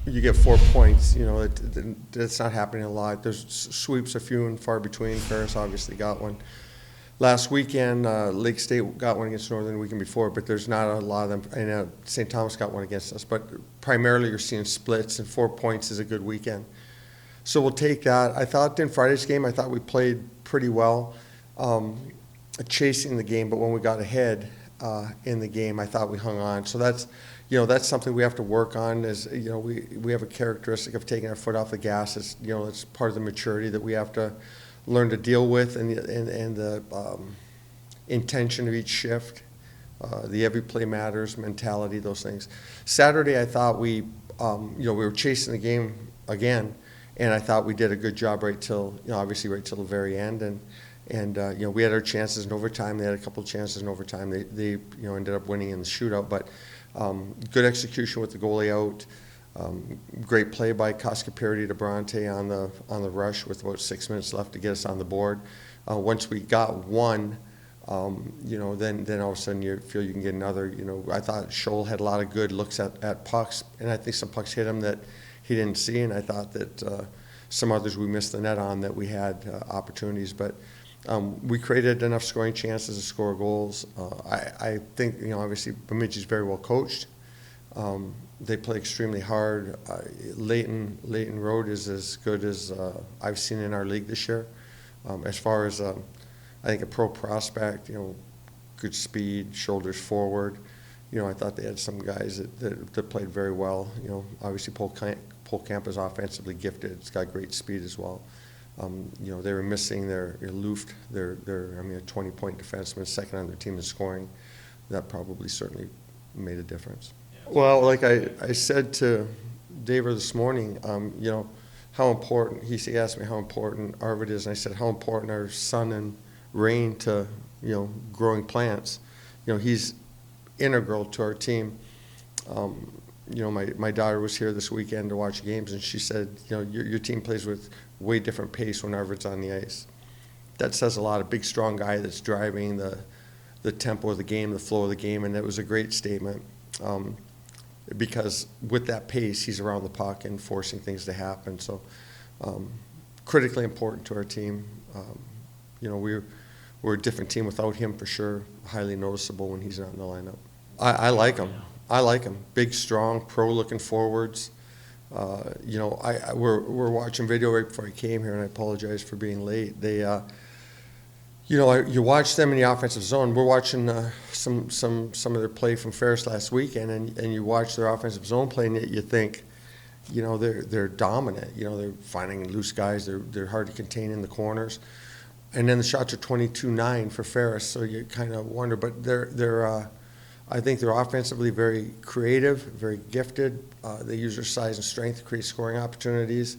you get 4 points. You know, that's not happening a lot. There's sweeps are few and far between. Ferris obviously got one last weekend. Lake State got one against Northern the weekend before, but there's not a lot of them. And St. Thomas got one against us. But primarily you're seeing splits, and 4 points is a good weekend. So we'll take that. I thought in Friday's game, I thought we played pretty well, chasing the game. But when we got ahead in the game, I thought we hung on. So that's something we have to work on. Is we have a characteristic of taking our foot off the gas. It's part of the maturity that we have to learn to deal with, and the intention of each shift, the every play matters mentality, those things. Saturday, I thought we were chasing the game again. And I thought we did a good job obviously right till the very end, and we had our chances in overtime. They had a couple of chances in overtime. They ended up winning in the shootout, but good execution with the goalie out. Great play by Cascaperti to Bronte on the rush with about 6 minutes left to get us on the board. Once we got one, then all of a sudden you feel you can get another. I thought Scholl had a lot of good looks at pucks, and I think some pucks hit him that he didn't see, and I thought that some others we missed the net on that we had opportunities, but we created enough scoring chances to score goals. I think obviously Bemidji's very well coached. They play extremely hard. Leighton Road is as good as I've seen in our league this year. As far as I think a pro prospect, good speed, shoulders forward. I thought they had some guys that played very well. Obviously Polkamp is offensively gifted. It's got great speed as well. They were missing their Luft, their a 20-point defenseman, second on their team in scoring. That probably certainly made a difference. Well, like I said to David this morning, how important, he asked me how important Arvid is, and I said how important are sun and rain to, growing plants. He's integral to our team. My daughter was here this weekend to watch games, and she said, your team plays with way different pace when Arvid's on the ice. That says a lot. A big, strong guy that's driving the tempo of the game, the flow of the game, and it was a great statement because with that pace, he's around the puck and forcing things to happen. So critically important to our team. We're a different team without him for sure. Highly noticeable when he's not in the lineup. I like him. I like him. Big, strong, pro-looking forwards. We're watching video right before I came here, and I apologize for being late. They, you watch them in the offensive zone. We're watching some of their play from Ferris last weekend, and you watch their offensive zone play, and you think, they're dominant. They're finding loose guys. They're hard to contain in the corners. And then the shots are 22-9 for Ferris, so you kind of wonder. But I think they're offensively very creative, very gifted. They use their size and strength to create scoring opportunities.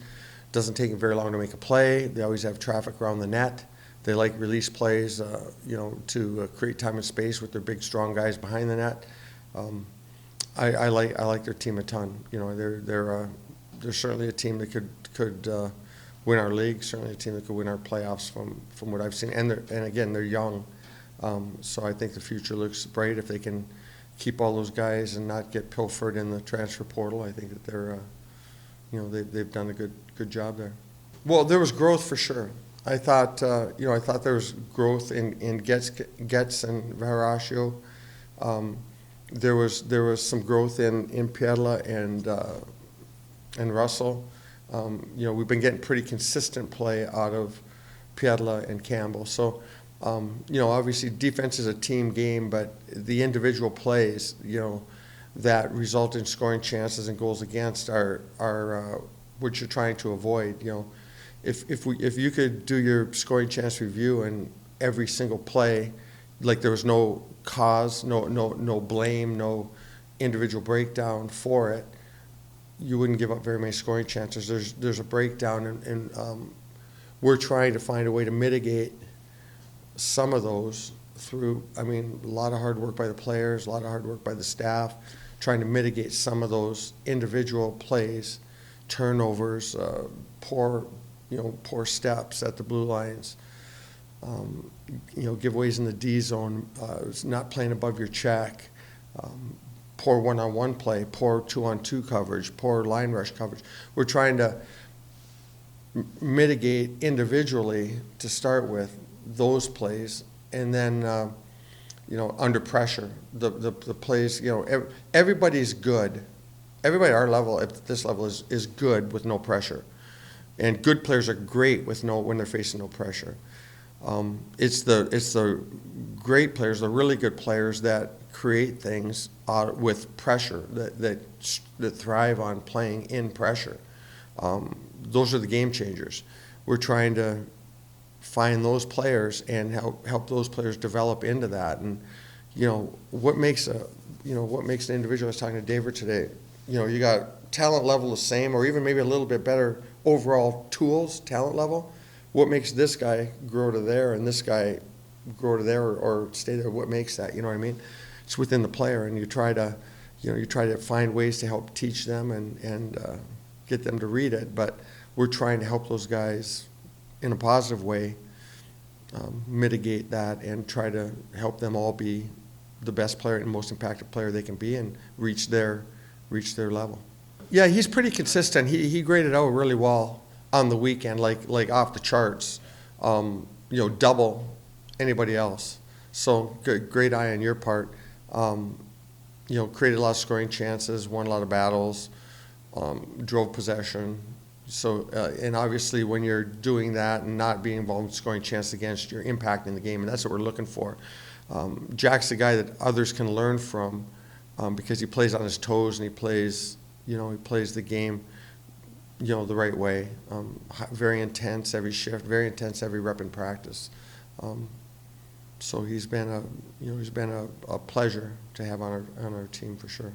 Doesn't take them very long to make a play. They always have traffic around the net. They like release plays, to create time and space with their big, strong guys behind the net. I like their team a ton. They're certainly a team that could win our league. Certainly a team that could win our playoffs from what I've seen. And again, they're young. So I think the future looks bright if they can keep all those guys and not get pilfered in the transfer portal. I think that they're, they've done a good job there. Well, there was growth for sure. I thought there was growth in Getz and Varasio. There was some growth in Piedla and Russell. We've been getting pretty consistent play out of Piedla and Campbell. So. Obviously defense is a team game, but the individual plays, that result in scoring chances and goals against are what you're trying to avoid. If you could do your scoring chance review and every single play, like there was no cause, no blame, no individual breakdown for it, you wouldn't give up very many scoring chances. There's a breakdown, and we're trying to find a way to mitigate some of those through, a lot of hard work by the players, a lot of hard work by the staff, trying to mitigate some of those individual plays, turnovers, poor steps at the blue lines, giveaways in the D zone, not playing above your check, poor one-on-one play, poor two-on-two coverage, poor line rush coverage. We're trying to mitigate individually to start with those plays, and then under pressure, the plays. Everybody's good. Everybody at our level, at this level, is good with no pressure, and good players are great when they're facing no pressure. It's the great players, the really good players that create things with pressure, that thrive on playing in pressure. Those are the game changers. We're trying to find those players and help those players develop into that. And what makes an individual? I was talking to David today. You got talent level the same, or even maybe a little bit better overall tools, talent level. What makes this guy grow to there and this guy grow to there, or stay there? What makes that? You know what I mean? It's within the player, and you try to find ways to help teach them and get them to read it. But we're trying to help those guys in a positive way, mitigate that, and try to help them all be the best player and most impactful player they can be, and reach their level. Yeah, he's pretty consistent. He graded out really well on the weekend, like off the charts. Double anybody else. So great eye on your part. Created a lot of scoring chances, won a lot of battles, drove possession. So, and obviously when you're doing that and not being involved in scoring chances against, you're impacting the game, and that's what we're looking for. Jack's the guy that others can learn from, because he plays on his toes, and he plays the game, the right way. Very intense every shift, very intense every rep in practice. So he's been a pleasure to have on our team for sure.